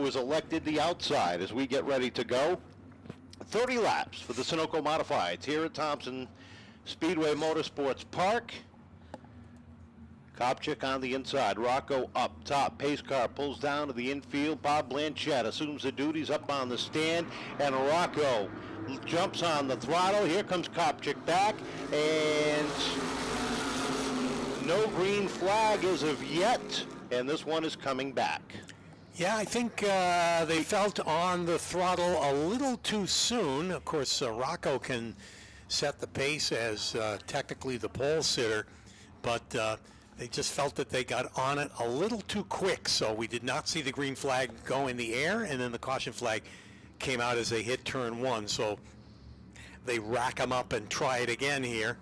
is elected the outside as we get ready to go. 30 laps for the Sunoco Modifieds here at Thompson Speedway Motorsports Park. Kopchik on the inside, Rocco up top, pace car pulls down to the infield, Bob Blanchett assumes the duties up on the stand, and Rocco jumps on the throttle. Here comes Kopchik back, and no green flag as of yet, and this one is coming back. Yeah, I think they felt on the throttle a little too soon. Of course, Rocco can set the pace as technically the pole sitter, but they just felt that they got on it a little too quick, so we did not see the green flag go in the air, and then the caution flag came out as they hit turn one. So they rack them up and try it again here,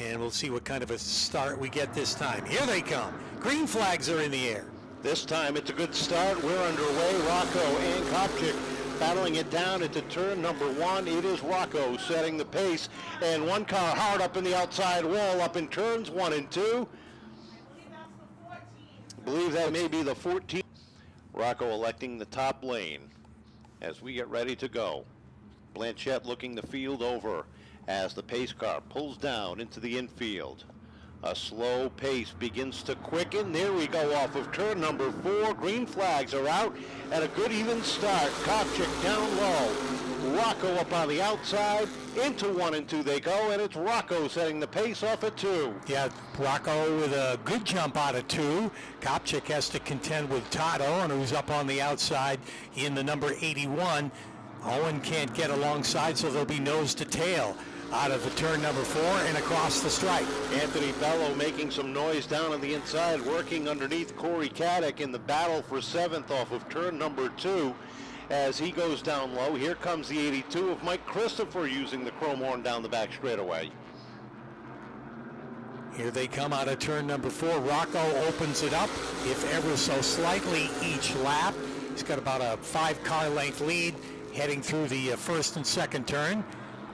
and we'll see what kind of a start we get this time. Here they come. Green flags are in the air. This time it's a good start. We're underway. Rocco and Kopchik battling it down into turn number one. It is Rocco setting the pace, and one car hard up in the outside wall up in turns 1 and 2. I believe that may be the 14. Rocco electing the top lane as we get ready to go. Blanchett looking the field over as the pace car pulls down into the infield. A slow pace begins to quicken. There we go off of turn number 4. Green flags are out and a good even start. Kopchik down low. Rocco up on the outside. Into 1 and 2 they go, and it's Rocco setting the pace off at 2. Yeah, Rocco with a good jump out of 2. Kopchik has to contend with Todd Owen, who's up on the outside in the number 81. Owen can't get alongside, so there'll be nose to tail out of the turn number 4 and across the stripe. Anthony Bello making some noise down on the inside, working underneath Corey Caddick in the battle for 7th off of turn number 2 as he goes down low. Here comes the 82 of Mike Christopher using the chrome horn down the back straightaway. Here they come out of turn number 4. Rocco opens it up, if ever so slightly, each lap. He's got about a 5-car length lead heading through the first and second turn.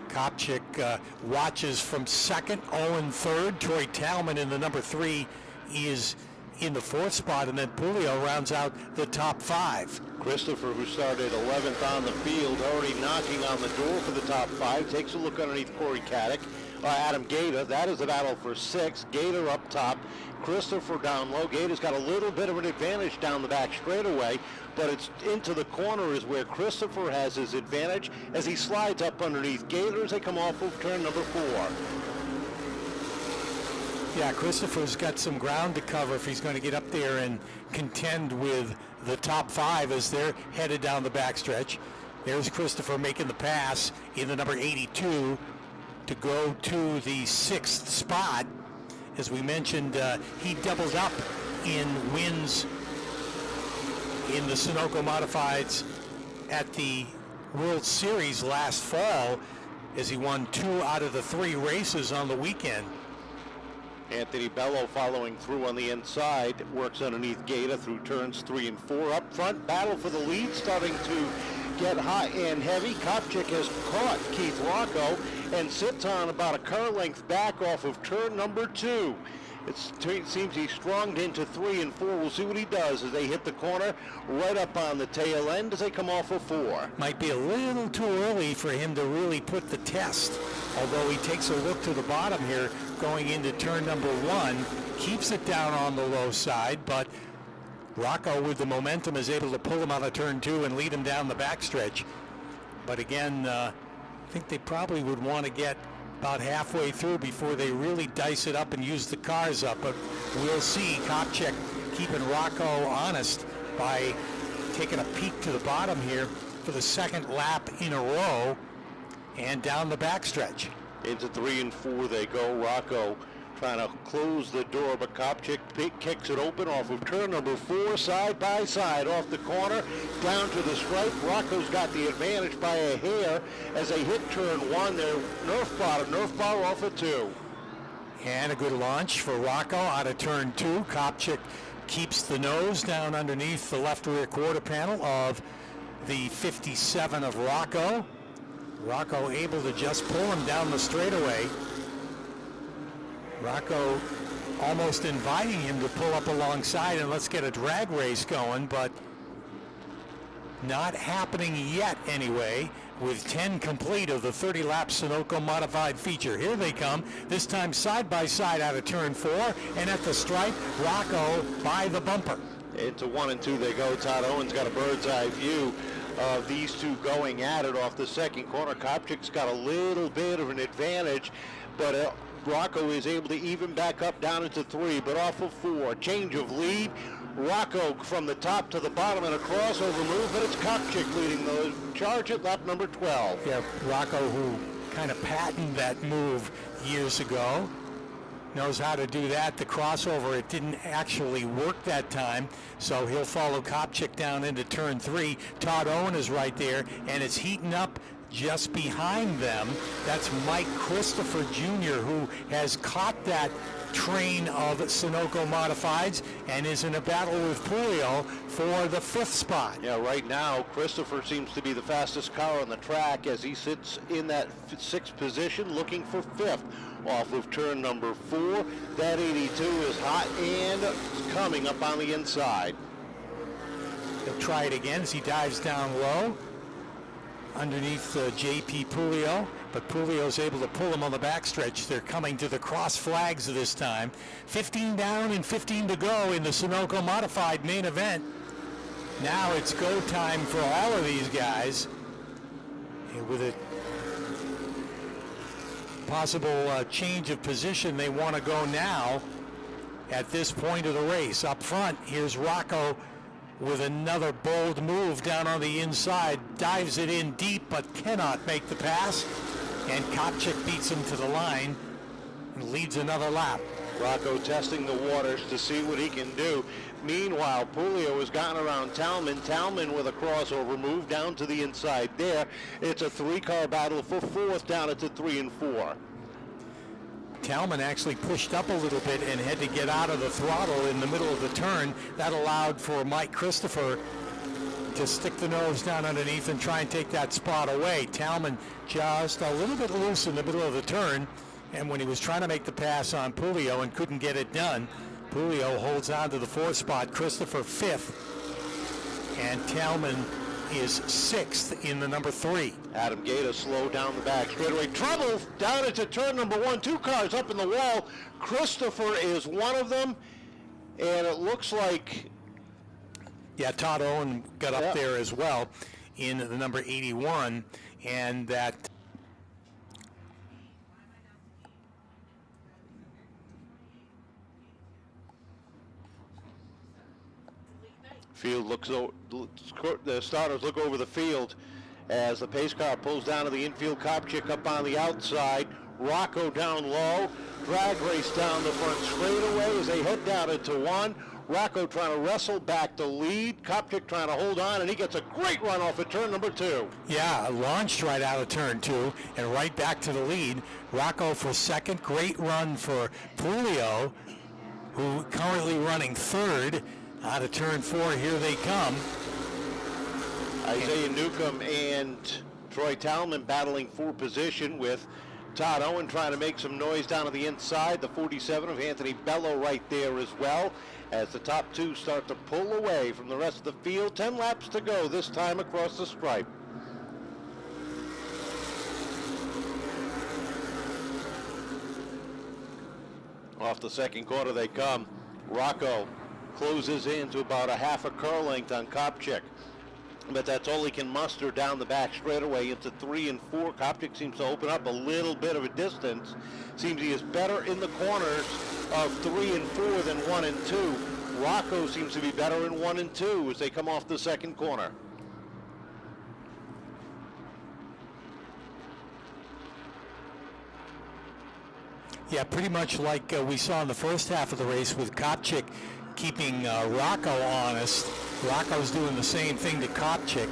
Kopchik watches from second, Owen third. Troy Talman in the number 3 is in the 4th spot, and then Pulio rounds out the top 5. Christopher, who started 11th on the field, already knocking on the door for the top 5, takes a look underneath Corey Caddick. Adam Gator, that is a battle for 6. Gator up top, Christopher down low. Gator's got a little bit of an advantage down the back straightaway, but it's into the corner is where Christopher has his advantage as he slides up underneath Gator as they come off of turn number 4. Yeah, Christopher's got some ground to cover if he's going to get up there and contend with the top 5 as they're headed down the backstretch. There's Christopher making the pass in the number 82 to go to the 6th spot. As we mentioned, he doubled up in wins in the Sunoco Modifieds at the World Series last fall as he won 2 out of the 3 races on the weekend. Anthony Bello following through on the inside, works underneath Gator through turns 3 and 4. Up front, battle for the lead, starting to get hot and heavy. Kopchik has caught Keith Rocco and sits on about a car length back off of turn number 2. It seems he's stronged into 3 and 4. We'll see what he does as they hit the corner right up on the tail end as they come off of 4. Might be a little too early for him to really put the test, although he takes a look to the bottom here going into turn number 1, keeps it down on the low side, but Rocco with the momentum is able to pull him out of turn 2 and lead him down the backstretch. But again, I think they probably would want to get about halfway through before they really dice it up and use the cars up. But we'll see. Kopchik keeping Rocco honest by taking a peek to the bottom here for the 2nd lap in a row and down the backstretch. Into 3 and 4 they go. Rocco trying to close the door, but Kopchik kicks it open off of turn number 4, side by side, off the corner, down to the stripe. Rocco's got the advantage by a hair as they hit turn 1. They're Nerf bar off of 2. And a good launch for Rocco out of turn 2. Kopchik keeps the nose down underneath the left rear quarter panel of the 57 of Rocco. Rocco able to just pull him down the straightaway. Rocco almost inviting him to pull up alongside and let's get a drag race going, but Not happening yet anyway, with 10 complete of the 30-lap Sunoco Modified feature. Here they come, this time side by side out of turn 4, and at the stripe, Rocco by the bumper. Into 1 and 2 they go. Todd Owen's got a bird's eye view of these two going at it off the second corner. Kopchik's got a little bit of an advantage, but Rocco is able to even back up down into 3, but off of 4. Change of lead. Rocco from the top to the bottom in a crossover move, but it's Kopchik leading the charge at lap number 12. Yeah, Rocco, who kind of patented that move years ago, knows how to do that. The crossover, it didn't actually work that time, so he'll follow Kopchik down into turn 3. Todd Owen is right there, and it's heating up just behind them. That's Mike Christopher Jr., who has caught that train of Sunoco Modifieds and is in a battle with Pulio for the 5th spot. Yeah, right now, Christopher seems to be the fastest car on the track as he sits in that 6th position looking for 5th off of turn number 4. That 82 is hot and coming up on the inside. He'll try it again as he dives down low underneath J.P. Pulio, but Pulio's able to pull him on the backstretch. They're coming to the cross flags this time. 15 down and 15 to go in the Sunoco Modified main event. Now it's go time for all of these guys. And with a possible change of position, they want to go now at this point of the race. Up front, here's Rocco with another bold move down on the inside, dives it in deep but cannot make the pass, and Kopchik beats him to the line and leads another lap. Rocco testing the waters to see what he can do. Meanwhile, Pulio has gotten around Talman. Talman with a crossover move down to the inside there. It's a 3-car battle for 4th down at the 3 and 4. Talman actually pushed up a little bit and had to get out of the throttle in the middle of the turn. That allowed for Mike Christopher to stick the nose down underneath and try and take that spot away. Talman just a little bit loose in the middle of the turn, and when he was trying to make the pass on Pulio and couldn't get it done, Pulio holds on to the 4th spot, Christopher 5th, and Talman is 6th in the number 3. Adam Gaeta slow down the back straightaway. Trouble down into turn number 1. 2 cars up in the wall. Christopher is one of them, and it looks like... Yeah, Todd Owen got up there as well in the number 81, and that... Field looks over, the starters look over the field as the pace car pulls down to the infield. Kopchik up on the outside. Rocco down low. Drag race down the front straightaway as they head down into 1. Rocco trying to wrestle back the lead. Kopchik trying to hold on, and he gets a great run off at turn number 2. Yeah, launched right out of turn 2 and right back to the lead. Rocco for 2nd. Great run for Pulio, who currently running 3rd. Out of turn 4, here they come. Isaiah Newcomb and Troy Talman battling for position with Todd Owen trying to make some noise down on the inside. The 47 of Anthony Bello right there as well as the top 2 start to pull away from the rest of the field. 10 laps to go this time across the stripe. Off the second corner they come. Rocco closes into about a half a car length on Kopchik, but that's all he can muster down the back straightaway into 3 and 4. Kopchik seems to open up a little bit of a distance. Seems he is better in the corners of 3 and 4 than 1 and 2. Rocco seems to be better in 1 and 2 as they come off the second corner. Yeah, pretty much like we saw in the first half of the race with Kopchik keeping Rocco honest. Rocco's doing the same thing to Kopchik.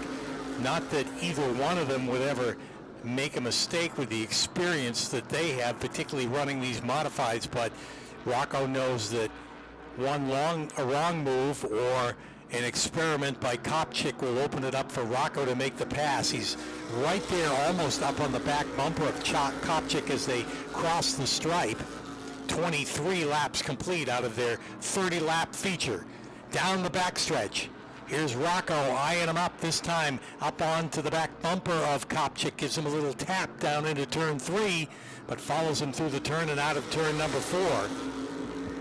Not that either one of them would ever make a mistake with the experience that they have, particularly running these modifieds, but Rocco knows that a wrong move or an experiment by Kopchik will open it up for Rocco to make the pass. He's right there almost up on the back bumper of Kopchik as they cross the stripe. 23 laps complete out of their 30-lap feature. Down the backstretch. Here's Rocco eyeing him up, this time up onto the back bumper of Kopchik. Gives him a little tap down into turn 3, but follows him through the turn and out of turn number 4.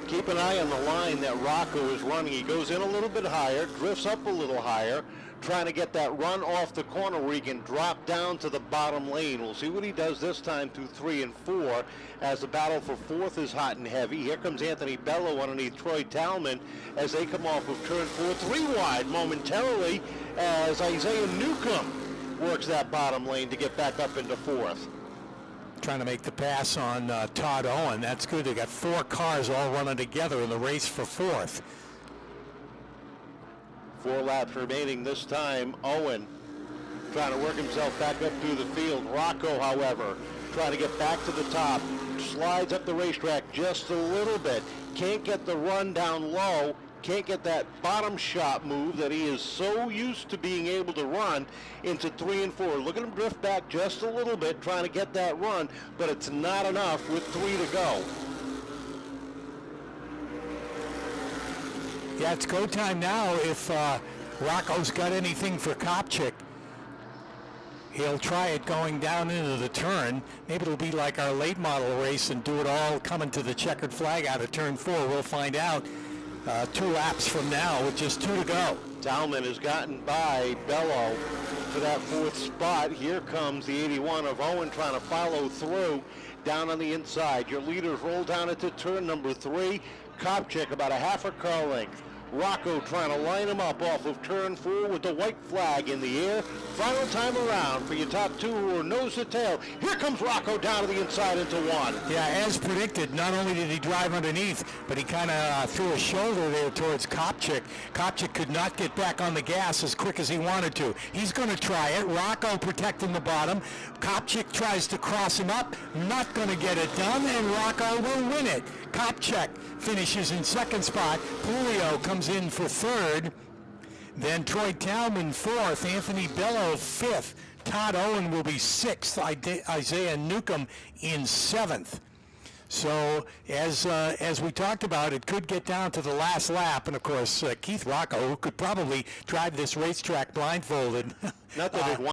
Keep an eye on the line that Rocco is running. He goes in a little bit higher, drifts up a little higher, trying to get that run off the corner where he can drop down to the bottom lane. We'll see what he does this time through 3 and 4 as the battle for 4th is hot and heavy. Here comes Anthony Bello underneath Troy Talman as they come off of turn 4. 3 wide momentarily as Isaiah Newcomb works that bottom lane to get back up into 4th. Trying to make the pass on Todd Owen. That's good. They got 4 cars all running together in the race for 4th. 4 laps remaining this time. Owen trying to work himself back up through the field. Rocco, however, trying to get back to the top. Slides up the racetrack just a little bit. Can't get the run down low. Can't get that bottom shot move that he is so used to being able to run into 3 and 4. Look at him drift back just a little bit, trying to get that run, but it's not enough with 3 to go. Yeah, it's go time now if Rocco's got anything for Kopchik. He'll try it going down into the turn. Maybe it'll be like our late model race and do it all coming to the checkered flag out of turn 4. We'll find out 2 laps from now with just 2 to go. Talman has gotten by Bello for that 4th spot. Here comes the 81 of Owen trying to follow through down on the inside. Your leaders roll down into turn number 3. Kopchik about a half a car length. Rocco trying to line him up off of turn 4 with the white flag in the air. Final time around for your top 2 who are nose to tail. Here comes Rocco down to the inside into 1. Yeah, as predicted, not only did he drive underneath, but he kind of threw a shoulder there towards Kopchik. Kopchik could not get back on the gas as quick as he wanted to. He's going to try it. Rocco protecting the bottom. Kopchik tries to cross him up. Not going to get it done, and Rocco will win it. Kopchik finishes in 2nd spot. Julio comes in for 3rd. Then Troy Talman 4th. Anthony Bello 5th. Todd Owen will be 6th. Isaiah Newcomb in 7th. So as we talked about, it could get down to the last lap. And, of course, Keith Rocco, who could probably drive this racetrack blindfolded. Not that it